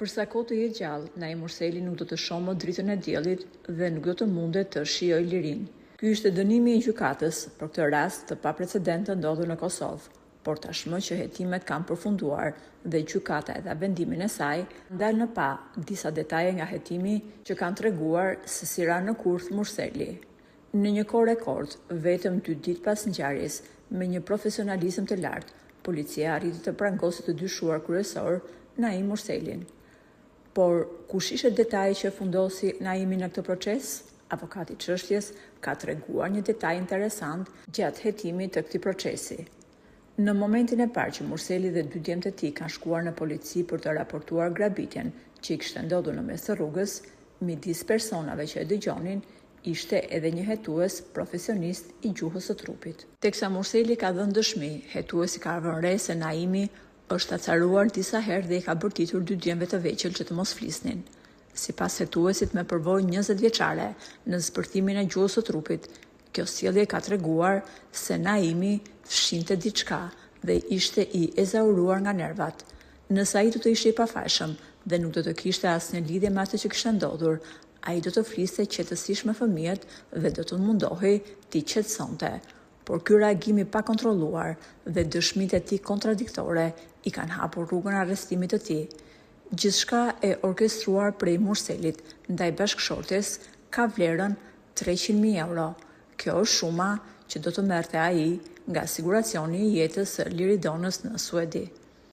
Për sa kohë të jetë gjallë, Naim Urseli nuk do të shohë më dritën e diellit dhe nuk do të mundet të shijojë lirinë. Ky ishte dënimi i gjykatës për këtë rast të paprecedent të ndodhur në Kosovë, por tashmë që hetimet kanë përfunduar dhe gjykata e dha vendimin e saj, ndal në pa disa detaje nga hetimi që kanë treguar se si ra në kurth Urseli. Në një kohë rekord, vetëm 2 ditë pas ngjarjes, me një profesionalizëm të lartë, policia arriti të prangosë të dyshuar kryesor Naim Urselin. Por kush ishte detaji që fundosi Naimin në këtë proces? Avokati i çështjes ka treguar një detaj interesant gjatë hetimit të këtij procesi. Në momentin e parë që Urseli dhe 2 djemtë e tij kanë shkuar në polici për të raportuar grabitjen që i kishte ndodhur në mes të rrugës, midis personave që e dëgjonin, ishte edhe një hetues profesionist i gjuhës së trupit. Teksa Urseli ka dhënë dëshmi, hetuesi ka vënë re se Naimi është acaruar disa herë dhe i ka bërtitur 2 djemve të vegjël që të mos flisnin. Sipas hetuesit me përvojë 20 vjeçare në zbërthimin e gjuhës së trupit, kjo sjellje ka treguar se Naimi fshinte diçka dhe ishte i ezauruar nga nervat. Nëse ai do të ishte i pafajshëm dhe nuk do të kishte asnjë lidhje me atë që kishte ndodhur, ai do të fliste qetësisht me fëmijët dhe do të mundohej t'i qetësonte. Por ky reagim i pa kontrolluar dhe dëshmitë e tij kontradiktore i kanë hapur rrugën arrestimit të tij. Gjithçka e orkestruar prej Urselit ndaj bashkëshortes ka vlerën 300.000 euro. Kjo është shuma që do të merrte ai nga siguracioni i jetës së liridonës në Suedi.